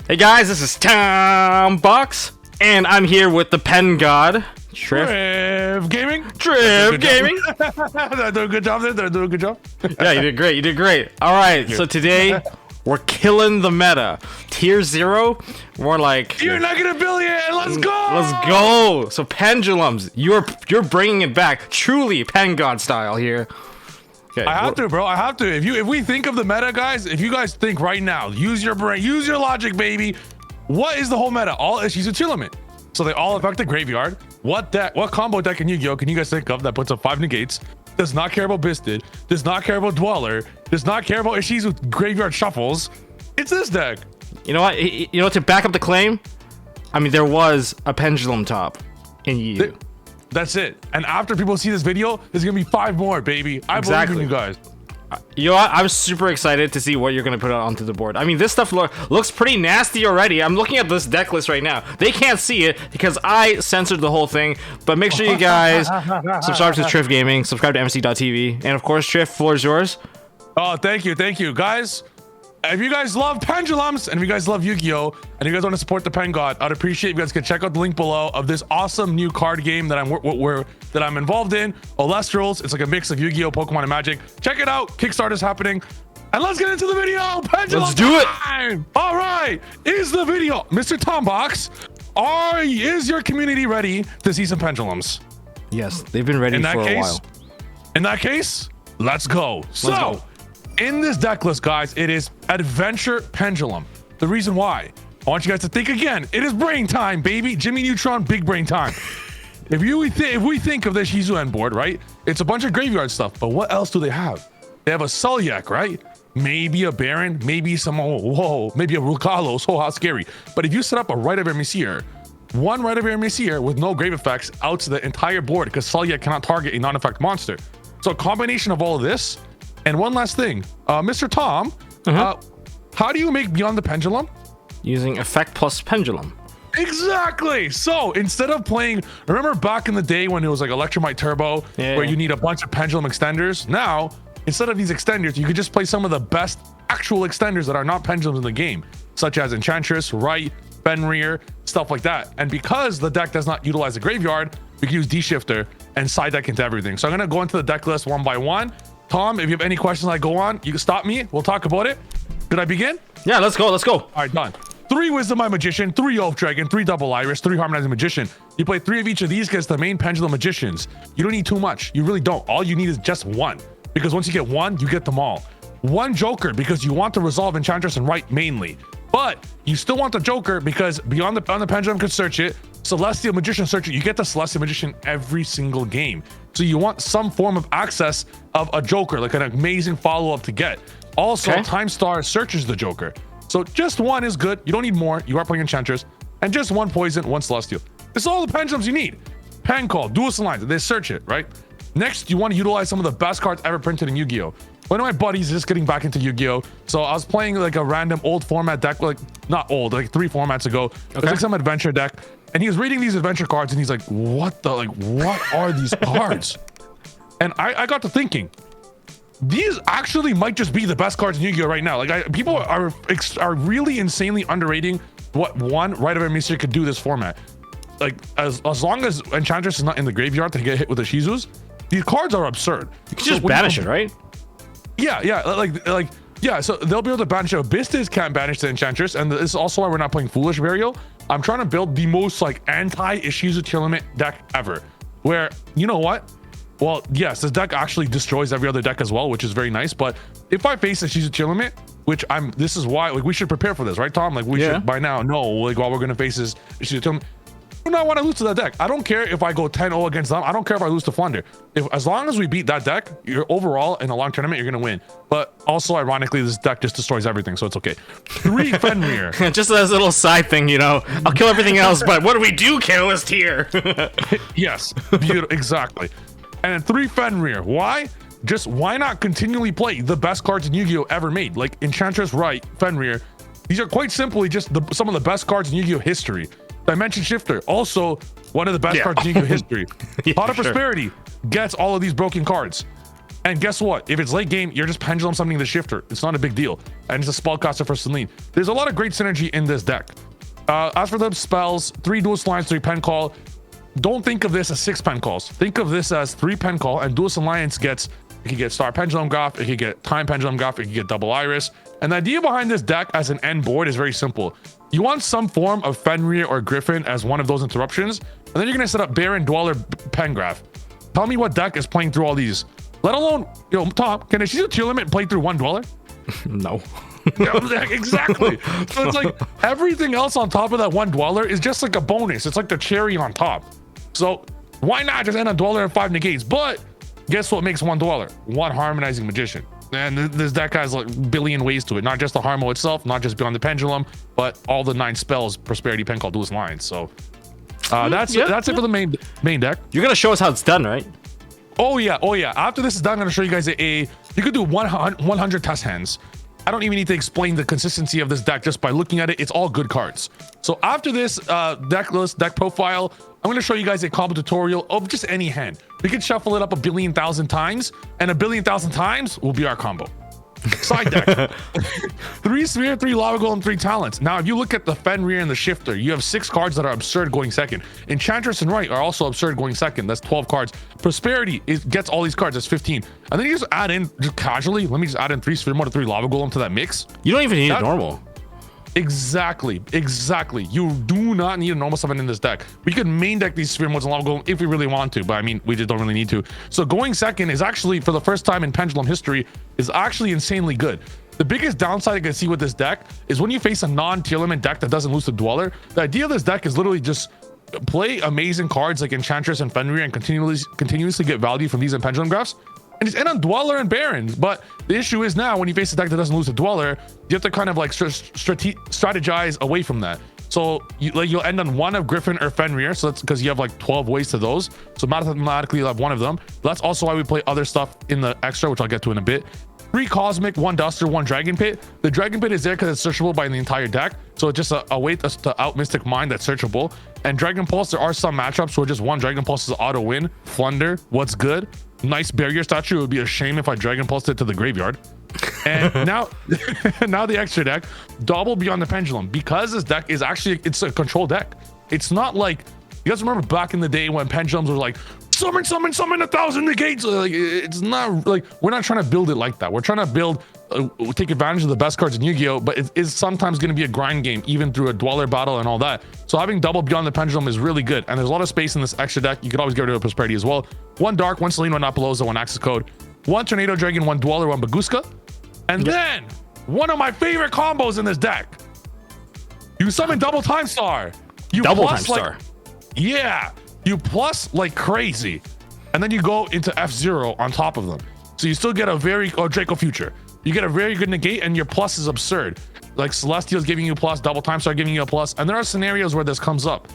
Hey guys, this is Tom Box, and I'm here with the pen god, Trif Gaming. Trif Gaming. Did I do a good job there? Did I do a good job? Yeah, you did great. You did great. All right, so today we're killing the meta. Tier 0, we're like You're not gonna billion. Let's go. let's go. So Pendulums, you're bringing it back, truly pen god style here. Okay, I have to, bro. I have to. If we think of the meta, guys, if you guys think right now, use your brain, use your logic, baby. What is the whole meta? All issues a tier limit. So they all affect the graveyard. What combo deck in Yu-Gi-Oh can you guys think of that puts up 5 negates? Does not care about Bisted. Does not care about Dweller. Does not care about issues with graveyard shuffles. It's this deck. You know what? You know, to back up the claim, I mean, there was a pendulum top in Yu. That's it. And after people see this video, there's gonna be 5 more, baby. I believe in you guys. You know what? I'm super excited to see what you're gonna put out onto the board. I mean, this stuff looks pretty nasty already. I'm looking at this deck list right now. They can't see it because I censored the whole thing. But make sure you guys subscribe to Trif Gaming, subscribe to MST.TV, and of course, Trif, floor is yours. Oh, thank you, guys. If you guys love Pendulums and if you guys love Yu-Gi-Oh and you guys want to support the Pen God, I'd appreciate if you guys could check out the link below of this awesome new card game that I'm involved in. Olestrals. It's like a mix of Yu-Gi-Oh, Pokemon, and Magic. Check it out. Kickstarter's happening. And let's get into the video. Pendulum Let's do it. time. All right. Is the video, Mr. Tombox, is your community ready to see some Pendulums? Yes, they've been ready for a while. In that case, let's go. So, in this deck list, guys, it is Adventure Pendulum. The reason why, I want you guys to think again. It is brain time, baby. Jimmy Neutron, big brain time. If we think of this Shizu board, right? It's a bunch of graveyard stuff, but what else do they have? They have a Sulyak, right? Maybe a Baron, maybe maybe a Rukalos. Oh, how scary. But if you set up a Rite of Emissary, one Rite of Emissary with no grave effects out to the entire board, because Sulyak cannot target a non-effect monster. So a combination of all of this. And one last thing, Mr. Tom, how do you make Beyond the Pendulum? Using effect plus pendulum. Exactly. So instead of playing, remember back in the day when it was like Electromite Turbo, where you need a bunch of pendulum extenders? Now, instead of these extenders, you could just play some of the best actual extenders that are not pendulums in the game, such as Enchantress, Right, Fenrir, stuff like that. And because the deck does not utilize the graveyard, we can use D-Shifter and side deck into everything. So I'm going to go into the deck list one by one. Tom, if you have any questions I go on, you can stop me. We'll talk about it. Should I begin? Yeah, let's go. All right, done. 3 Wisdom Eye Magician, 3 Oath Dragon, 3 Double Iris, 3 Harmonizing Magician. You play 3 of each of these against the main Pendulum Magicians. You don't need too much. You really don't. All you need is just 1. Because once you get 1, you get them all. 1 Joker, because you want to resolve Enchantress and Right mainly. But you still want the Joker because Beyond the Pendulum can search it. Celestial Magician search it. You get the Celestial Magician every single game. So you want some form of access of a Joker, like an amazing follow-up to get. Also, Time Star searches the Joker. So just 1 is good. You don't need more. You are playing Enchantress. And just 1 Poison, 1 Celestial. This is all the Pendulums you need. Pen Call, Dual Lines, they search it, right? Next, you want to utilize some of the best cards ever printed in Yu-Gi-Oh! One of my buddies is just getting back into Yu-Gi-Oh! So I was playing like a random old format deck, like not old, like 3 formats ago. It was like some adventure deck. And he was reading these adventure cards and he's like, what are these cards? And I got to thinking, these actually might just be the best cards in Yu-Gi-Oh! Right now. Like people are really insanely underrating what one Rite of Emissary could do this format. Like as long as Enchantress is not in the graveyard to get hit with the Shizus, these cards are absurd. You can just banish it, right? Yeah, yeah, so they'll be able to banish it. Bistas can't banish the Enchantress, and this is also why we're not playing Foolish Burial. I'm trying to build the most like anti-Ishizu tier limit deck ever. Where, you know what? Well, yes, this deck actually destroys every other deck as well, which is very nice. But if I face Ishizu tier limit, this is why like we should prepare for this, right, Tom? Like we should by now know like what we're gonna face is Ishizu tier limit. I do not want to lose to that deck. I don't care if I go 10-0 against them. I don't care if I lose to Flunder. As long as we beat that deck, you're overall in a long tournament, you're gonna win. But also, ironically, this deck just destroys everything, so it's okay. 3 Fenrir. Just as a little side thing, you know. I'll kill everything else, but what do we do kill is here. Yes, beautiful, exactly. And then 3 Fenrir. Why? Just why not continually play the best cards in Yu-Gi-Oh! Ever made? Like Enchantress, Right, Fenrir. These are quite simply just some of the best cards in Yu-Gi-Oh! History. Dimension Shifter, also one of the best cards in Yu-Gi-Oh! History. Pot of Prosperity gets all of these broken cards. And guess what? If it's late game, you're just pendulum summoning the shifter. It's not a big deal. And it's a spellcaster for Celine. There's a lot of great synergy in this deck. As for the spells, 3 dual alliance, 3 pen call. Don't think of this as 6 pen calls. Think of this as 3 pen call, and dual alliance gets, it can get Star Pendulum Graph, it can get Time Pendulum Graph, it can get Double Iris. And the idea behind this deck as an end board is very simple. You want some form of Fenrir or Griffin as one of those interruptions, and then you're gonna set up Baron, Dweller, Pengraph. Tell me what deck is playing through all these. Let alone, Tom, can I see the tier limit play through 1 Dweller? No. Exactly. So it's like everything else on top of that 1 Dweller is just like a bonus. It's like the cherry on top. So why not just end a Dweller and 5 negates? But guess what makes 1 Dweller? 1 Harmonizing Magician. And this deck has like a billion ways to it. Not just the Harmo itself, not just Beyond the Pendulum, but all the 9 spells, Prosperity, Pen Call, Dual Lines. So that's it for the main deck. You're gonna show us how it's done, right? Oh yeah. After this is done, I'm gonna show you guys you could do 100 test hands. I don't even need to explain the consistency of this deck just by looking at it. It's all good cards. So after this deck list, deck profile, I'm gonna show you guys a combo tutorial of just any hand. We can shuffle it up 1,000,000,000 times, and 1,000,000,000 times will be our combo. Side deck. 3 Sphere, 3 Lava Golem, 3 Talents. Now, if you look at the Fenrir and the Shifter, you have 6 cards that are absurd going second. Enchantress and Right are also absurd going second. That's 12 cards. Prosperity gets all these cards. That's 15. And then you just add in, just casually, let me just add in 3 Sphere Mode, 3 Lava Golem to that mix. You don't even need a normal. Exactly. You do not need a normal summon in this deck. We could main deck these Sphere Modes and Lava Golem if we really want to, but I mean, we just don't really need to. So going second is actually, for the first time in Pendulum history, is actually insanely good. The biggest downside I can see with this deck is when you face a non-tier limit deck that doesn't lose to Dweller, the idea of this deck is literally just play amazing cards like Enchantress and Fenrir and continuously get value from these and Pendulum Graphs, and just end on Dweller and Barons. But the issue is now when you face a deck that doesn't lose to Dweller, you have to kind of like strategize away from that. So you'll end on 1 of Griffin or Fenrir. So that's because you have like 12 ways to those. So mathematically you'll have 1 of them. That's also why we play other stuff in the extra, which I'll get to in a bit. 3 Cosmic, 1 Duster, 1 Dragon Pit. The Dragon Pit is there because it's searchable by the entire deck. So it's just a way to out Mystic Mind that's searchable. And Dragon Pulse, there are some matchups where just 1 Dragon Pulse is auto win. Flunder, what's good? Nice barrier statue. It would be a shame if I Dragon Pulsed it to the graveyard. And now the extra deck, double Beyond the Pendulum. Because this deck is actually, it's a control deck. It's not like, you guys remember back in the day when Pendulums were like, summon 1,000 negates. Like, it's not like, we're not trying to build it like that. We're trying to build, take advantage of the best cards in Yu-Gi-Oh, but it is sometimes going to be a grind game, even through a Dweller battle and all that. So having double Beyond the Pendulum is really good. And there's a lot of space in this extra deck. You could always get rid of Prosperity as well. 1 Dark, 1 Selene, 1 Apollosa, 1 Access Code, 1 Tornado Dragon, 1 Dweller, 1 Baguska. And then one of my favorite combos in this deck. You summon double Time Star. You double plus, Time Star. Yeah. You plus like crazy. And then you go into F-Zero on top of them. So you still get a very, Draco Future. You get a very good negate and your plus is absurd. Like Celestial's giving you a plus, double Time Star giving you a plus. And there are scenarios where this comes up.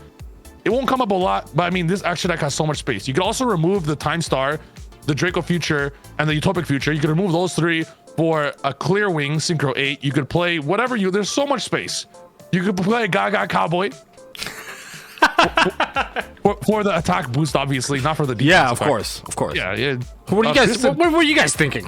It won't come up a lot, but I mean, this extra deck has so much space. You could also remove the Time Star, the Draco Future, and the Utopic Future. You could remove those 3 for a Clear Wing Synchro 8. You could play whatever there's so much space. You could play a Gaga Cowboy. for the attack boost, obviously, not for the defense. Yeah, of effect. course. Yeah. What were you guys thinking?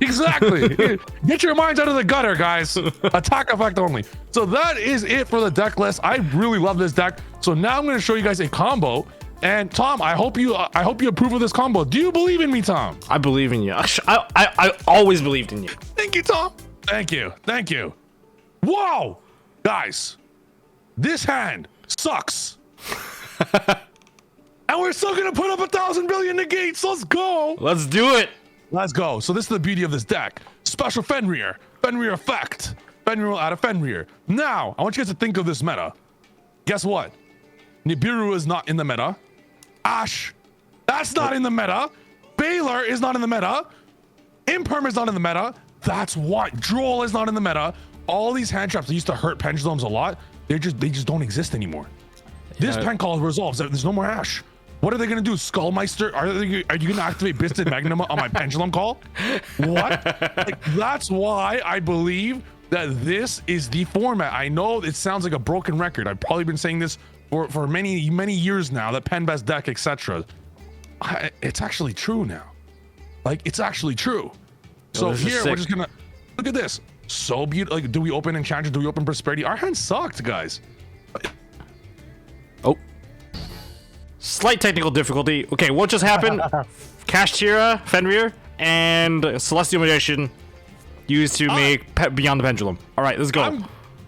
Exactly. Get your minds out of the gutter, guys. Attack effect only. So that is it for the deck list. I really love this deck. So now I'm going to show you guys a combo. And Tom, I hope you approve of this combo. Do you believe in me, Tom? I believe in you. I always believed in you. Thank you, Tom. Thank you. Whoa, guys, this hand sucks. And we're still gonna put up 1,000 billion negates. Let's go. Let's do it. Let's go. So this is the beauty of this deck. Special Fenrir effect. Fenrir out of Fenrir. Now, I want you guys to think of this meta. Guess what? Nibiru is not in the meta. Ash, that's not in the meta. Baylor is not in the meta. Imperm is not in the meta. That's why Droll is not in the meta. All these hand traps that used to hurt Pendulums a lot, they just don't exist anymore. This pen call resolves. There's no more Ash. What are they gonna do? Skullmeister? Are you gonna activate Bisted Magnum on my Pendulum call? What? Like, that's why I believe that this is the format. I know it sounds like a broken record. I've probably been saying this for many years now. That Pen Best deck, etc. It's actually true now. Like, it's actually true. So this is here, sick. we're just gonna, look at this. So beautiful. Like, do we open Enchantress? Do we open Prosperity? Our hand sucked, guys. Oh. Slight technical difficulty. Okay, what just happened? Kashtira, Fenrir, and Celestial Magician used to make Beyond the Pendulum. All right, let's go.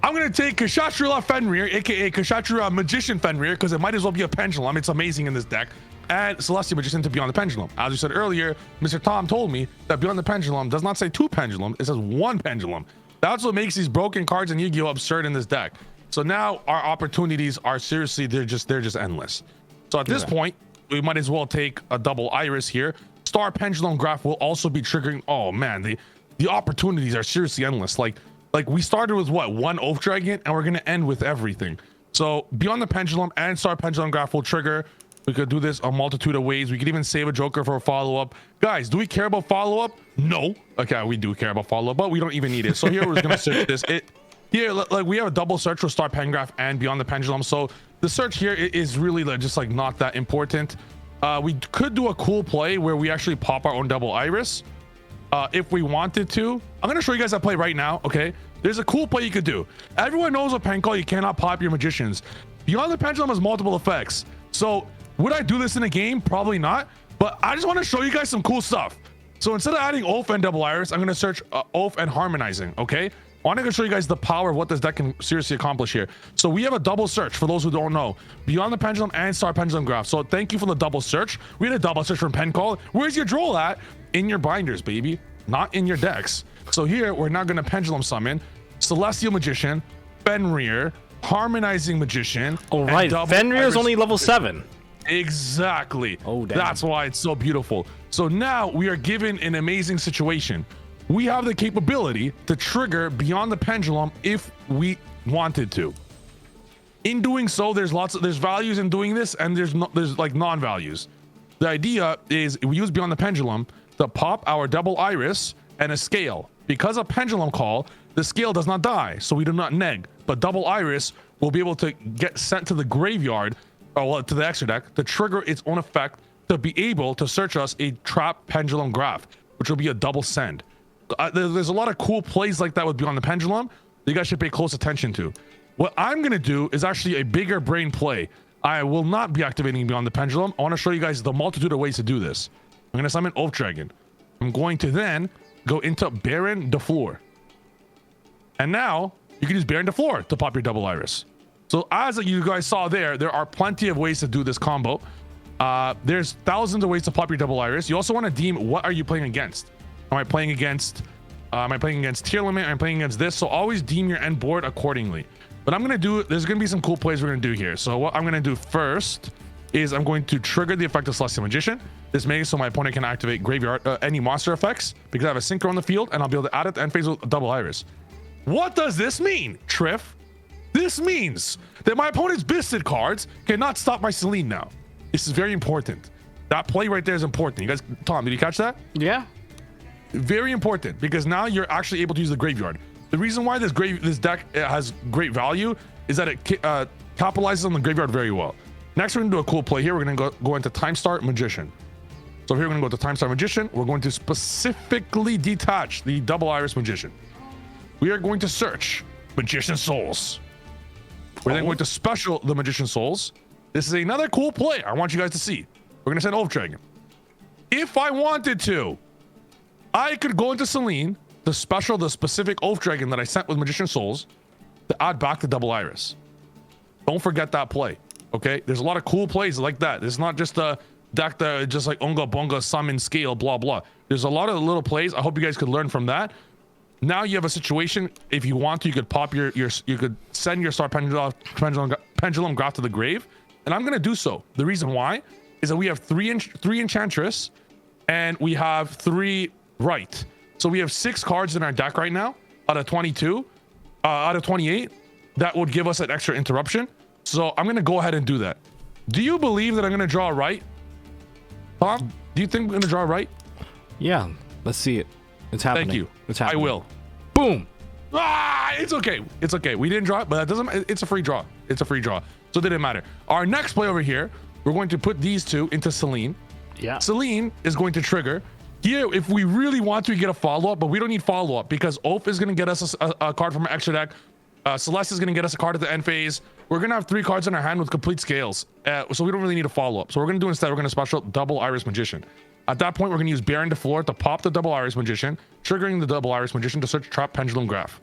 I'm gonna take Kshatriya Fenrir, aka Kshatriya Magician Fenrir, because it might as well be a pendulum. It's amazing in this deck. And Celestial Magician to Beyond the Pendulum. As you said earlier, Mr. Tom told me that Beyond the Pendulum does not say 2 pendulums, it says 1 pendulum. That's what makes these broken cards in Yu-Gi-Oh! Absurd in this deck. So now our opportunities are seriously, they're just endless. So at this point, we might as well take a double Iris here. Star Pendulum Graph will also be triggering. Oh man, the opportunities are seriously endless. Like we started with what, 1 Oath Dragon, and we're gonna end with everything. So Beyond the Pendulum and Star Pendulum Graph will trigger. We could do this a multitude of ways. We could even save a Joker for a follow-up. Guys, do we care about follow-up? No. Okay, we do care about follow-up, but we don't even need it. So here we're just gonna search this. Here, like, we have a double search for Star Pen Graph and Beyond the Pendulum. So the search here is really just like not that important. We could do a cool play where we actually pop our own double Iris. If we wanted to. I'm gonna show you guys that play right now, okay? There's a cool play you could do. Everyone knows with Pen Call, you cannot pop your Magicians. Beyond the Pendulum has multiple effects. So would I do this in a game? Probably not. But I just want to show you guys some cool stuff. So instead of adding Oath and double Iris, I'm gonna search Oath and Harmonizing, okay? I want to show you guys the power of what this deck can seriously accomplish here. So we have a double search for those who don't know. Beyond the Pendulum and Star Pendulum Graph. So thank you for the double search. We had a double search from Pen Call. Where's your draw at? In your binders, baby. Not in your decks. So here, we're not going to Pendulum Summon Celestial Magician, Fenrir, Harmonizing Magician. Oh, right. Fenrir is only level 7. Exactly. Oh, damn. That's why it's so beautiful. So now we are given an amazing situation. We have the capability to trigger Beyond the Pendulum if we wanted to. In doing so, there's values in doing this, and there's like non-values. The idea is we use Beyond the Pendulum to pop our double Iris and a scale. Because of Pendulum Call, the scale does not die, so we do not neg. But double Iris will be able to get sent to the graveyard, or to the extra deck, to trigger its own effect to be able to search us a Trap Pendulum Graph, which will be a double send. There's a lot of cool plays like that with Beyond the Pendulum that you guys should pay close attention to. What I'm going to do is actually a bigger brain play. I will not be activating Beyond the Pendulum. I want to show you guys the multitude of ways to do this. I'm going to summon Oath Dragon. I'm going to then go into Baron DeFleur. And now you can use Baron DeFleur to pop your double Iris. So as you guys saw there are plenty of ways to do this combo. There's thousands of ways to pop your double Iris. You also want to deem what are you playing against. Am I playing against tier limit? I'm playing against this. So always deem your end board accordingly. But there's going to be some cool plays we're going to do here. So what I'm going to do first is I'm going to trigger the effect of Celestial Magician. This makes so my opponent can activate graveyard any monster effects because I have a synchro on the field and I'll be able to add it to end phase with double Iris. What does this mean, Trif? This means that my opponent's Bisted cards cannot stop my Celine now. This is very important. That play right there is important. You guys, Tom, did you catch that? Yeah. Very important because now you're actually able to use the graveyard. The reason why this deck has great value is that it capitalizes on the graveyard very well. Next, we're gonna do a cool play here. We're gonna go into Time Star Magician. So here we're gonna go to Time Star Magician. We're going to specifically detach the double Iris Magician. We are going to search Magician Souls. We're then going to special the Magician Souls. This is another cool play I want you guys to see. We're gonna send Oath Dragon. If I wanted to, I could go into Celine to special the specific Oath Dragon that I sent with Magician Souls to add back the double Iris. Don't forget that play, okay? There's a lot of cool plays like that. It's not just a deck that just like Unga Bunga, summon, scale, blah, blah. There's a lot of little plays. I hope you guys could learn from that. Now you have a situation, if you want to, you could pop you could send your Star Pendulum Graph to the grave, and I'm going to do so. The reason why is that we have three Enchantress, and we have 3 Right. So we have 6 cards in our deck right now out of 22, out of 28. That would give us an extra interruption. So I'm going to go ahead and do that. Do you believe that I'm going to draw a Right? Tom, do you think I'm going to draw a Right? Yeah, let's see it. It's happening. Thank you. It's happening. I will. Boom. It's okay. It's okay. We didn't draw it, but that doesn't. It's a free draw. It's a free draw. So it didn't matter. Our next play over here, we're going to put these 2 into Celine. Yeah. Celine is going to trigger Here, if we really want to get a follow-up, but we don't need follow-up because Oaf is going to get us a card from our extra deck. Celeste is going to get us a card at the end phase. We're going to have 3 cards in our hand with complete scales. So we don't really need a follow-up. So we're going to do instead, we're going to special double Iris Magician. At that point, we're going to use Baron de Floor to pop the double Iris Magician, triggering the double Iris Magician to search trap Pendulum Graph.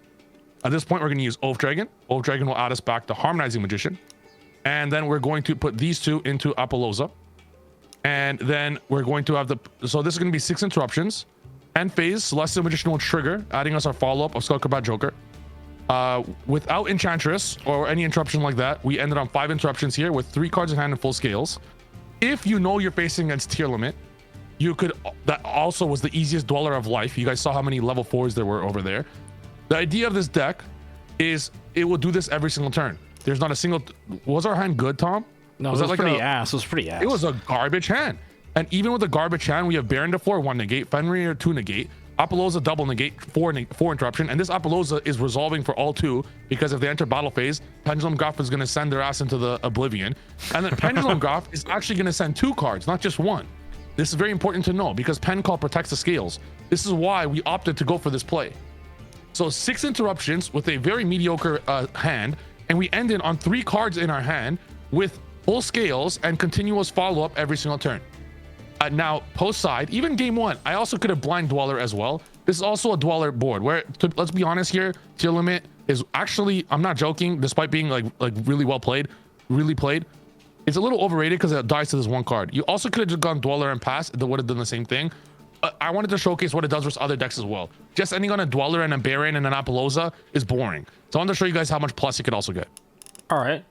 At this point, we're going to use Oaf Dragon. Oaf Dragon will add us back to Harmonizing Magician. And then we're going to put these 2 into Apollousa. And then we're going to have so this is going to be 6 interruptions. End phase, Celestial Magician will trigger, adding us our follow-up of Skull Combat Joker. Without Enchantress or any interruption like that, we ended on 5 interruptions here with 3 cards in hand and full scales. If you know you're facing against tier limit, you could, that also was the easiest Dweller of Life. You guys saw how many level 4s there were over there. The idea of this deck is it will do this every single turn. There's not a single, was our hand good, Tom? No, it was like pretty ass. It was pretty ass. It was a garbage hand. And even with a garbage hand, we have Baron de Floor, 1 negate, Fenrir, 2 negate, Apollousa double negate, 4 interruption. And this Apollousa is resolving for all 2 because if they enter battle phase, Pendulum Graph is going to send their ass into the oblivion. And then Pendulum Graph is actually going to send 2 cards, not just 1. This is very important to know because Pen Call protects the scales. This is why we opted to go for this play. So 6 interruptions with a very mediocre hand, and we ended on 3 cards in our hand with full scales and continuous follow-up every single turn. Now, post side, even game 1, I also could have Blind Dweller as well. This is also a Dweller board where, let's be honest here, tier limit is actually, I'm not joking, despite being like really well played, really played, it's a little overrated because it dies to this 1 card. You also could have just gone Dweller and pass, it would have done the same thing. I wanted to showcase what it does versus other decks as well. Just ending on a Dweller and a Baron and an Apollousa is boring. So I wanted to show you guys how much plus you could also get. All right.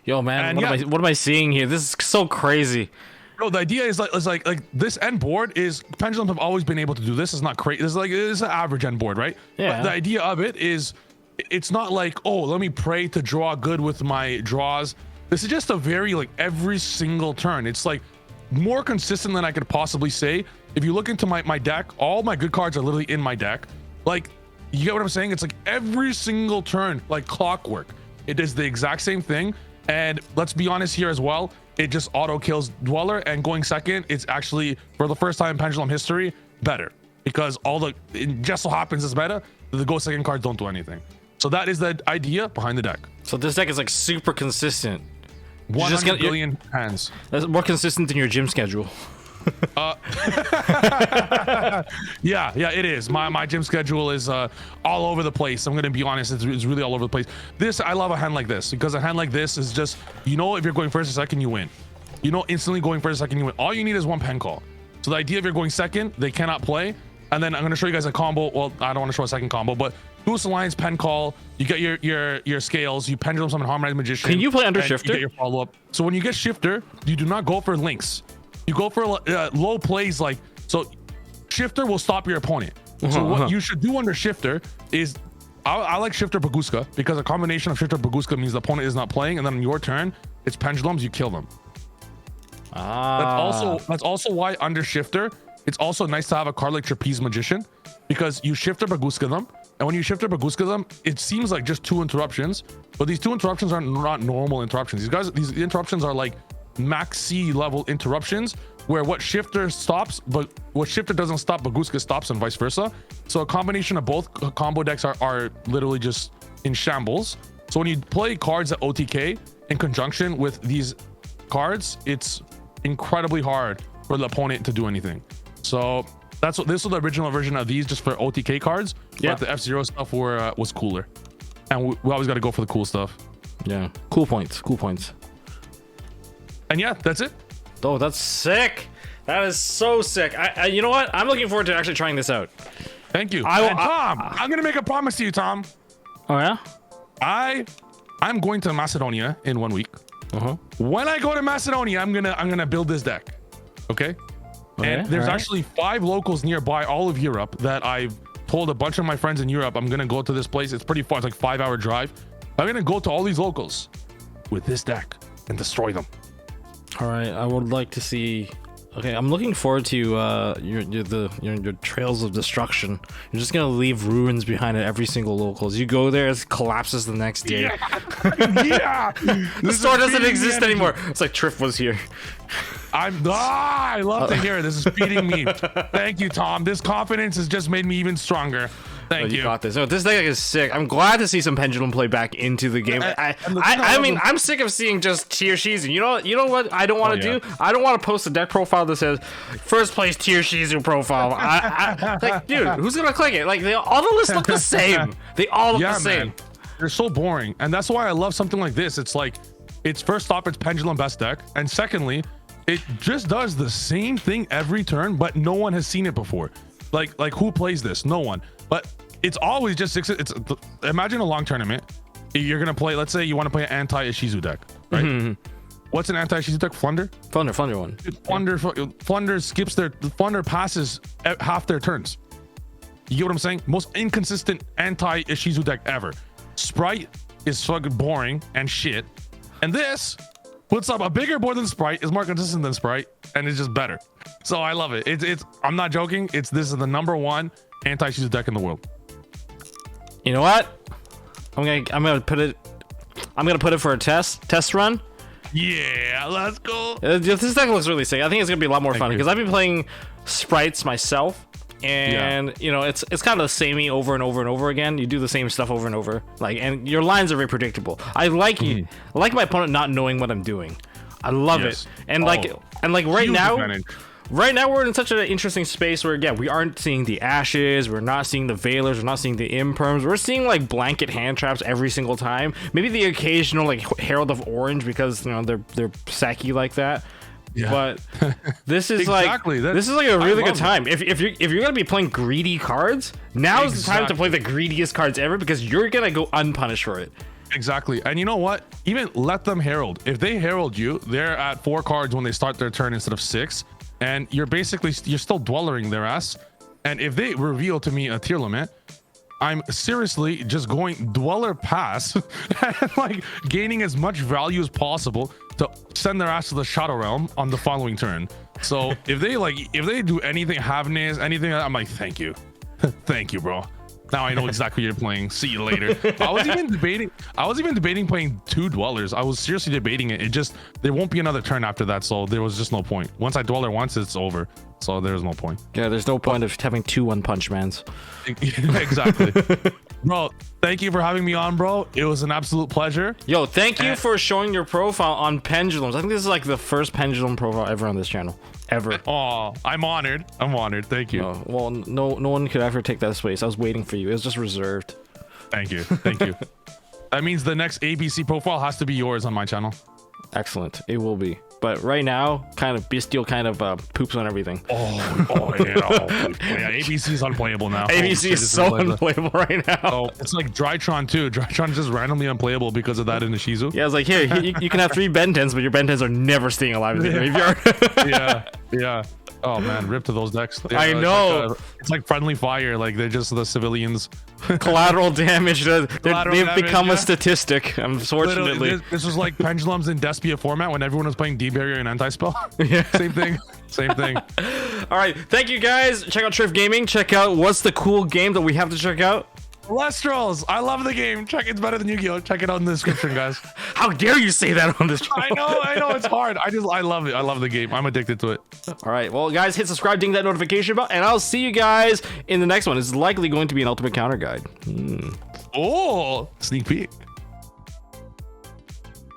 Yo, man, what am I seeing here? This is so crazy. Bro, the idea is like this end board is Pendulums have always been able to do this. It's not crazy. It's an average end board, right? Yeah. But the idea of it is, it's not like, oh, let me pray to draw good with my draws. This is just a very like every single turn. It's like more consistent than I could possibly say. If you look into my deck, all my good cards are literally in my deck. Like, you get what I'm saying? It's like every single turn, like clockwork. It is the exact same thing. And let's be honest here as well, it just auto kills Dweller, and going second, it's actually, for the first time in Pendulum history, better. Because it just so happens it's better, the go second cards don't do anything. So that is the idea behind the deck. So this deck is like super consistent. 100 billion hands. That's more consistent than your gym schedule. Yeah, it is. My gym schedule is all over the place. I'm gonna be honest, it's really all over the place. I love a hand like this because a hand like this is just, you know, if you're going first or second, you win. You know, instantly going first or second, you win. All you need is 1 pen call. So the idea, if you're going second, they cannot play. And then I'm gonna show you guys a combo. Well, I don't want to show a second combo, but Boost Alliance, pen call, you get your scales, you Pendulum Summon Harmonized Magician. Can you play under Shifter? You get your follow-up. So when you get Shifter, you do not go for links. You go for low plays, like, so Shifter will stop your opponent. So what you should do under Shifter is, I like Shifter Baguska because a combination of Shifter Baguska means the opponent is not playing, and then on your turn, it's Pendulums, you kill them. That's also why under Shifter, it's also nice to have a card like Trapeze Magician because you Shifter Baguska them, and when you Shifter Baguska them, it seems like just 2 interruptions, but these 2 interruptions are not normal interruptions. These interruptions are like max C level interruptions where what Shifter stops, but what Shifter doesn't stop, Baguska stops, and vice versa. So a combination of both combo decks are literally just in shambles. So when you play cards at OTK in conjunction with these cards, it's incredibly hard for the opponent to do anything. So this was the original version of these just for OTK cards. Yeah. But the F-Zero stuff was cooler, and we always got to go for the cool stuff. Yeah, cool points. And yeah, that's it. Oh, that's sick. That is so sick. You know what? I'm looking forward to actually trying this out. Thank you. Tom, I'm gonna make a promise to you, Tom. Oh yeah? I'm going to Macedonia in 1 week. When I go to Macedonia, I'm gonna build this deck. Okay? And there's actually 5 locals nearby all of Europe that I've told a bunch of my friends in Europe I'm gonna go to this place. It's pretty far. It's like 5-hour drive. I'm gonna go to all these locals with this deck and destroy them. All right, I would like to see Okay, I'm looking forward to your trails of destruction. You're just gonna leave ruins behind at every single locals. You go there, it collapses the next day. Yeah. The store doesn't exist anymore. It's like Trif was here. I love to hear it. This is feeding me. Thank you, Tom. This confidence has just made me even stronger. Thank you. You got this. No, this deck is sick. I'm glad to see some Pendulum play back into the game. I mean, I'm sick of seeing just tier Shizu. You know what I don't want to do? I don't want to post a deck profile that says first place tier Shizu profile. Like, dude, who's gonna click it? Like, all the lists look the same. They all look the same. Man. They're so boring, and that's why I love something like this. It's like, it's first off, it's Pendulum best deck, and secondly, it just does the same thing every turn, but no one has seen it before. Like who plays this? No one. But it's always just six. Imagine a long tournament. You're gonna play. Let's say you want to play an anti-Ishizu deck, right? Mm-hmm. What's an anti-Ishizu deck? Flunder one. Flunder skips Flunder passes half their turns. You get what I'm saying? Most inconsistent anti-Ishizu deck ever. Sprite is fucking boring and shit, and this puts up a bigger board than Sprite, is more consistent than Sprite, and it's just better. So I love it. It's I'm not joking. This is the #1 anti-Shizu deck in the world. You know what? I'm gonna put it for a test run. Yeah, let's go. This deck looks really sick. I think it's gonna be a lot more fun because I've been playing Sprites myself, and you know, it's kind of the samey over and over and over again. You do the same stuff over and over, like, and your lines are very predictable. I like I like my opponent not knowing what I'm doing. I love it, and like right now. Right now, we're in such an interesting space where, again, we aren't seeing the Ashes, we're not seeing the Veilers, we're not seeing the Imperms, we're seeing, like, blanket hand traps every single time. Maybe the occasional, like, Herald of Orange because, you know, they're sacky like that. Yeah. But this is exactly. This is like a really good time. If you're gonna be playing greedy cards, now's the time to play the greediest cards ever because you're gonna go unpunished for it. Exactly. And you know what? Even let them Herald. If they Herald you, they're at 4 cards when they start their turn instead of 6. And you're still dwellering their ass. And if they reveal to me a tier limit, I'm seriously just going Dweller pass and like gaining as much value as possible to send their ass to the Shadow Realm on the following turn. So if they do anything, Havness, anything, I'm like, thank you. Thank you, bro. Now I know exactly what you're playing. See you later. I was even debating playing 2 Dwellers. I was seriously debating it. There won't be another turn after that, so there was just no point. Once I Dweller once, it's over. So there's no point. Yeah, there's no point of having 2 One Punch Mans. Exactly. Bro, thank you for having me on, bro. It was an absolute pleasure. Yo, thank you for showing your profile on Pendulums. I think this is like the first Pendulum profile ever on this channel. Ever. Oh, I'm honored. Thank you. Well, no one could ever take that space. I was waiting for you. It was just reserved. Thank you. That means the next ABC profile has to be yours on my channel. Excellent. It will be. But right now, kind of Bestial poops on everything. Oh yeah. ABC is unplayable now. ABC is so unplayable right now. Oh, it's like Drytron too. Drytron is just randomly unplayable because of that in the Shizu. Yeah, I was like, here, you can have 3 Bentens, but your Bentens are never staying alive in the graveyard. Yeah. Oh man, rip to those decks. I know. It's like friendly fire. Like they're just the civilians. Collateral damage. They've become a statistic. Unfortunately, this was like Pendulums in Despia format when everyone was playing D-Barrier and Anti-Spell. Yeah, same thing. All right, thank you guys. Check out Trif Gaming. Check out what's the cool game that we have to check out. Lestrals, I love the game. It's better than Yu-Gi-Oh. Check it out in the description, guys. How dare you say that on this channel? I know, it's hard. I love it. I love the game. I'm addicted to it. All right, well, guys, hit subscribe, ding that notification bell, and I'll see you guys in the next one. It's likely going to be an Ultimate Counter Guide. Oh, sneak peek.